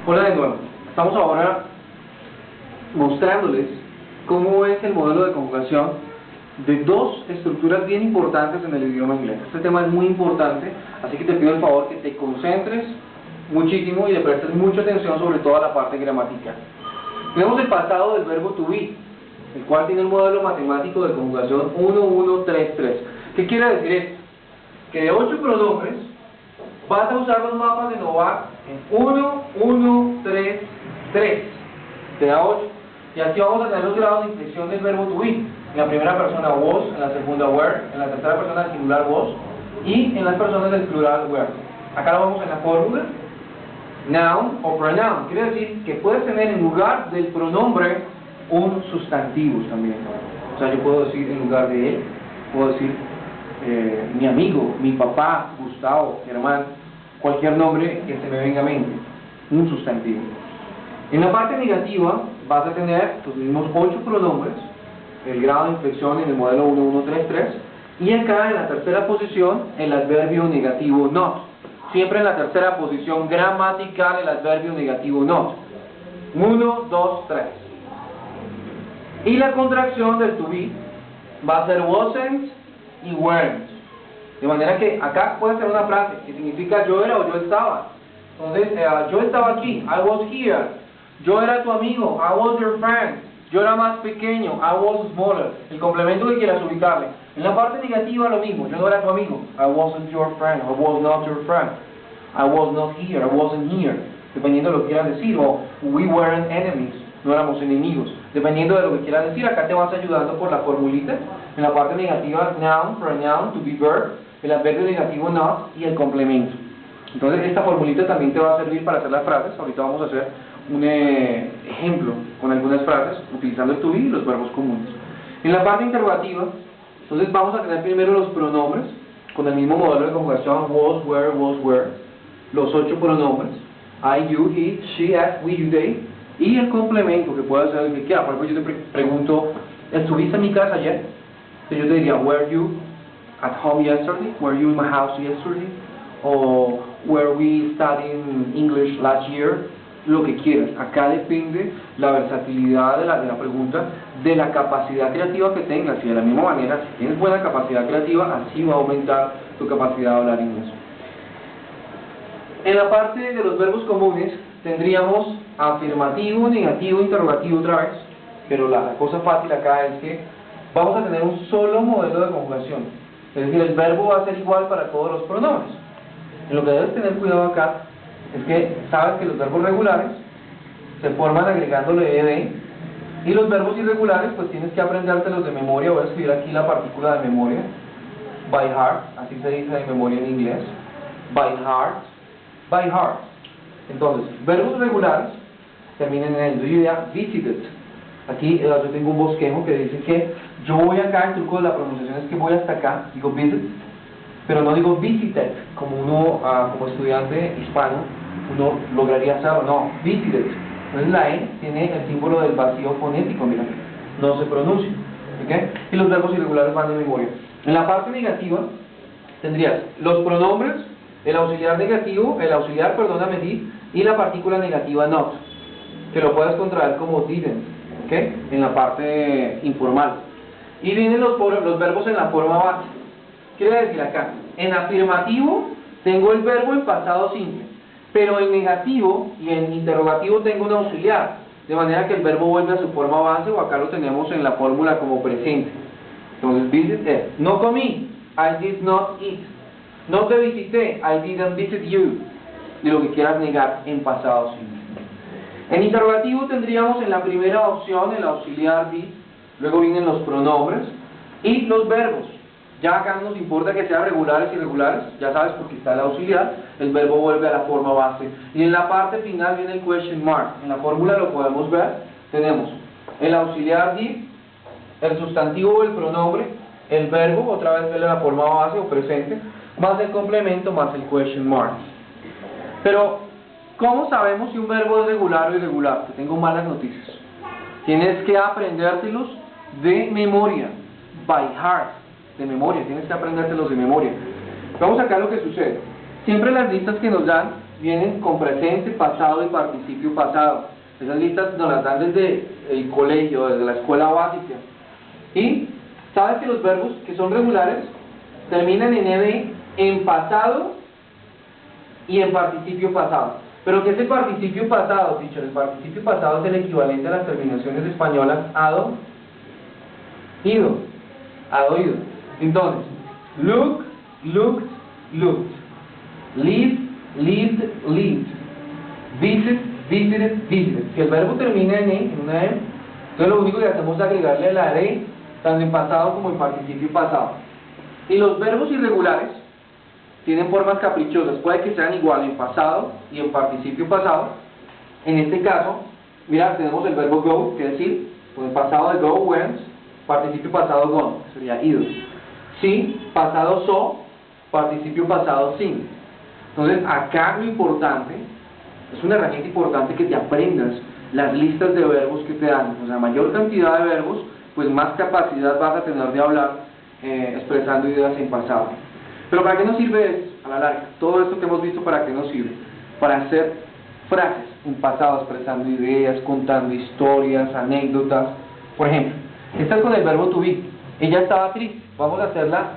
Hola de nuevo. Estamos ahora mostrándoles cómo es el modelo de conjugación de dos estructuras bien importantes en el idioma inglés. Este tema es muy importante, así que te pido el favor que te concentres muchísimo y le prestes mucha atención sobre toda la parte gramatical. Tenemos el pasado del verbo to be, el cual tiene un modelo matemático de conjugación 1-1-3-3. ¿Qué quiere decir esto? Que de 8 pronombres vas a usar los mapas de Novak en 1-1-3-3. Te da 8. Y aquí vamos a tener los grados de inflexión del verbo to be. En la primera persona was, en la segunda were, en la tercera persona del singular was y en las personas del plural were. Acá lo vamos en la fórmula noun o pronoun. Quiere decir que puedes tener en lugar del pronombre un sustantivo también. O sea, yo puedo decir en lugar de él, puedo decir mi amigo, mi papá, Gustavo, Germán, cualquier nombre que se me venga a mente, un sustantivo. En la parte negativa vas a tener los mismos 8 pronombres, el grado de inflexión en el modelo 1-1-3-3, y acá en la tercera posición el adverbio negativo not. Siempre en la tercera posición gramatical el adverbio negativo not. 1, 2, 3. Y la contracción del to be va a ser wasn't y weren't. De manera que acá puede ser una frase que significa yo era o yo estaba. Entonces, yo estaba aquí, I was here. Yo era tu amigo, I was your friend. Yo era más pequeño, I was smaller. El complemento que quieras ubicarle. En la parte negativa lo mismo, yo no era tu amigo, I wasn't your friend, I was not your friend. I was not here, I wasn't here. Dependiendo de lo que quieras decir, o we weren't enemies, no éramos enemigos. Dependiendo de lo que quieras decir, acá te vas ayudando por la formulita. En la parte negativa, noun, pronoun, to be verb, el adverbio negativo not y el complemento. Entonces esta formulita también te va a servir para hacer las frases. Ahorita vamos a hacer un ejemplo con algunas frases utilizando el to be y los verbos comunes. En la parte interrogativa, entonces vamos a tener primero los pronombres con el mismo modelo de conjugación was, were, los 8 pronombres I, you, he, she, us, we, you, they, y el complemento que puede ser el que quiera. Por ejemplo, yo te pregunto, ¿estuviste en mi casa ayer? Entonces yo te diría, were you at home yesterday? Were you in my house yesterday? O were we studying English last year? Lo que quieras. Acá depende la versatilidad de la pregunta, de la capacidad creativa que tengas. Y de la misma manera, si tienes buena capacidad creativa, así va a aumentar tu capacidad de hablar inglés. En la parte de los verbos comunes tendríamos afirmativo, negativo, interrogativo otra vez, pero la cosa fácil acá es que vamos a tener un solo modelo de conjugación, es decir, el verbo va a ser igual para todos los pronombres. En lo que debes tener cuidado acá es que sabes que los verbos regulares se forman agregándole ed, y los verbos irregulares pues tienes que aprendértelos de memoria. Voy a escribir aquí la partícula de memoria, by heart, así se dice de memoria en inglés, by heart, by heart. Entonces, verbos regulares terminan en el. Yo diría visited. Aquí yo tengo un bosquejo que dice que yo voy acá, el truco de la pronunciación es que voy hasta acá, digo visit, pero no digo visited, como uno, como estudiante hispano, uno lograría hacerlo, no, visited. Entonces la E tiene el símbolo del vacío fonético, mira, no se pronuncia, ¿okay? Y los verbos irregulares van de memoria. En la parte negativa tendrías los pronombres, el auxiliar negativo, perdóname, did, y la partícula negativa not, que lo puedes contraer como didn't, ¿okay? En la parte informal. Y vienen los verbos en la forma base. Quiere decir acá, en afirmativo tengo el verbo en pasado simple, pero en negativo y en interrogativo tengo un auxiliar, de manera que el verbo vuelve a su forma base, o acá lo tenemos en la fórmula como presente. Entonces, visit es, no comí, I did not eat. No te visité, I didn't visit you, de lo que quieras negar en pasado simple. En interrogativo tendríamos en la primera opción el auxiliar did, luego vienen los pronombres y los verbos. Ya acá no nos importa que sean regulares y irregulares, ya sabes, porque está el auxiliar, el verbo vuelve a la forma base. Y en la parte final viene el question mark. En la fórmula lo podemos ver, tenemos el auxiliar did, el sustantivo o el pronombre, el verbo, otra vez vuelve a la forma base o presente, más el complemento, más el question mark. Pero, ¿cómo sabemos si un verbo es regular o irregular? Te tengo malas noticias. Tienes que aprendértelos de memoria, by heart, de memoria, tienes que aprendértelos de memoria. Vamos acá a lo que sucede. Siempre las listas que nos dan vienen con presente, pasado y participio pasado. Esas listas nos las dan desde el colegio, desde la escuela básica. Y sabes que los verbos que son regulares terminan en ed en pasado y en participio pasado. ¿Pero qué es el participio pasado, teacher? El participio pasado es el equivalente a las terminaciones españolas ado, ido, ado, ido. Entonces, look, looked, looked, live, lived, lived, visit, visited, visited. Si el verbo termina en una E, entonces lo único que hacemos es agregarle la E tanto en pasado como en participio pasado. Y los verbos irregulares tienen formas caprichosas, puede que sean igual en pasado y en participio pasado. En este caso, mira, tenemos el verbo go, que es ir, con el pasado de go, went, participio pasado gone, sería ido. Sí, pasado so, participio pasado sin. Entonces, acá lo importante, es una herramienta importante que te aprendas las listas de verbos que te dan. O sea, mayor cantidad de verbos, pues más capacidad vas a tener de hablar expresando ideas en pasado. Pero ¿para qué nos sirve esto? A la larga, todo esto que hemos visto, ¿para qué nos sirve? Para hacer frases en pasado, expresando ideas, contando historias, anécdotas. Por ejemplo, esta es con el verbo to be. Ella estaba triste. Vamos a hacerla,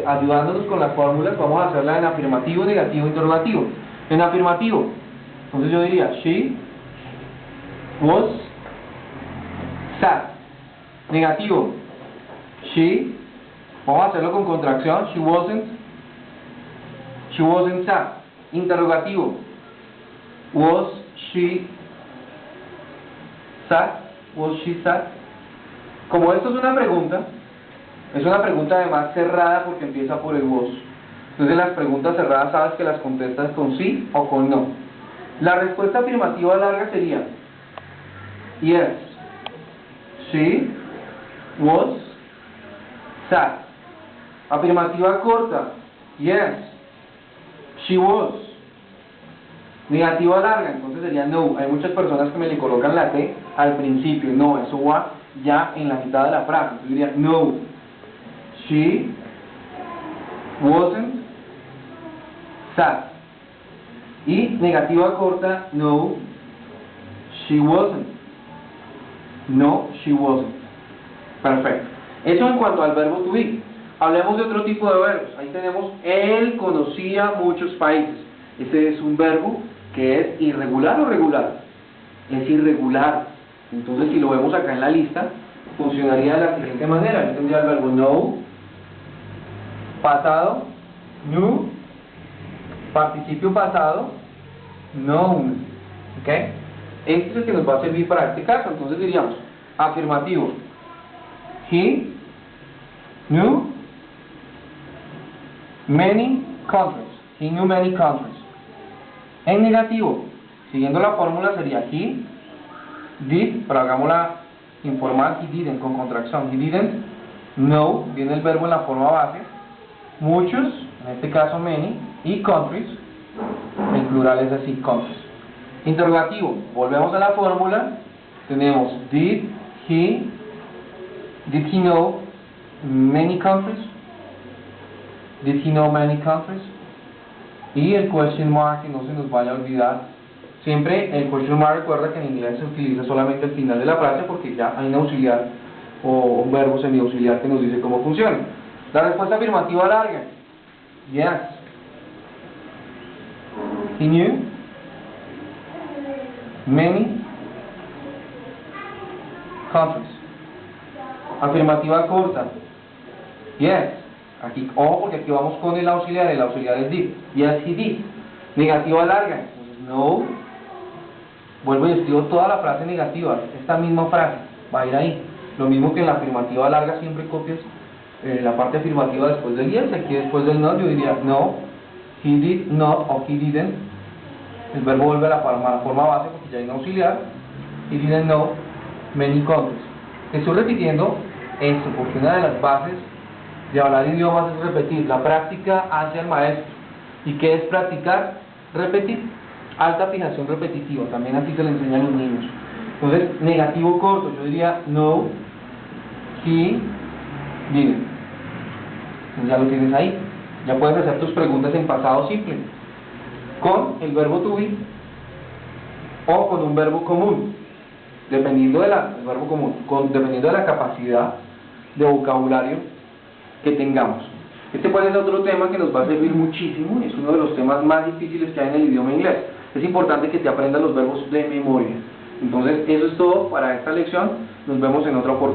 ayudándonos con las fórmulas, vamos a hacerla en afirmativo, negativo, interrogativo. En afirmativo, entonces yo diría, she was sad. Negativo, she, vamos a hacerlo con contracción, she wasn't sad. Interrogativo, was she sad? Was she sad? Como esto es una pregunta además cerrada porque empieza por el was. Entonces las preguntas cerradas sabes que las contestas con sí o con no. La respuesta afirmativa larga sería yes, she was sad. Afirmativa corta, yes, she was. Negativa larga, entonces sería no. Hay muchas personas que me le colocan la T al principio. No, eso va ya en la mitad de la frase. Entonces diría no, she wasn't sad. Y negativa corta, no, she wasn't. No, she wasn't. Perfecto. Eso en cuanto al verbo to be. Hablemos de otro tipo de verbos. Ahí tenemos, él conocía muchos países. Este es un verbo que es irregular o regular. Es irregular. Entonces, si lo vemos acá en la lista, funcionaría de la siguiente manera. Yo tendría el verbo know, pasado, knew, participio pasado, known. ¿Ok? Este es el que nos va a servir para este caso. Entonces diríamos, afirmativo, he knew many countries. He knew many countries. En negativo, siguiendo la fórmula sería he did, pero hagámosla informal, he didn't, con contracción. He didn't know, viene el verbo en la forma base. Muchos, en este caso many, y countries, en plural es así, countries. Interrogativo, volvemos a la fórmula. Tenemos did he know many countries? Did he know many countries? Y el question mark, que no se nos vaya a olvidar. Siempre el question mark, recuerda que en inglés se utiliza solamente al final de la frase porque ya hay un auxiliar o un verbo semiauxiliar que nos dice cómo funciona. La respuesta afirmativa larga, yes, he knew many countries. Afirmativa corta, yes. Aquí, ojo, porque aquí vamos con el auxiliar es did. Yes, he did. Negativa larga, entonces no. Vuelvo y escribo toda la frase negativa, esta misma frase, va a ir ahí. Lo mismo que en la afirmativa larga, siempre copias la parte afirmativa después del yes. Aquí después del not yo diría no, he did not o he didn't. El verbo vuelve a la forma base porque ya hay un auxiliar. He didn't know many countries. Estoy repitiendo esto porque una de las bases de hablar idiomas es repetir. La práctica hace al maestro. ¿Y qué es practicar? Repetir. Alta fijación repetitiva. También así se le enseña a los niños. Entonces, negativo corto. Yo diría no, he didn't. Entonces ya lo tienes ahí. Ya puedes hacer tus preguntas en pasado simple. con el verbo to be o con un verbo común, dependiendo de dependiendo de la capacidad de vocabulario que tengamos. Este puede ser otro tema que nos va a servir muchísimo, es uno de los temas más difíciles que hay en el idioma inglés. Es importante que te aprendas los verbos de memoria. Entonces, eso es todo para esta lección. Nos vemos en otra oportunidad.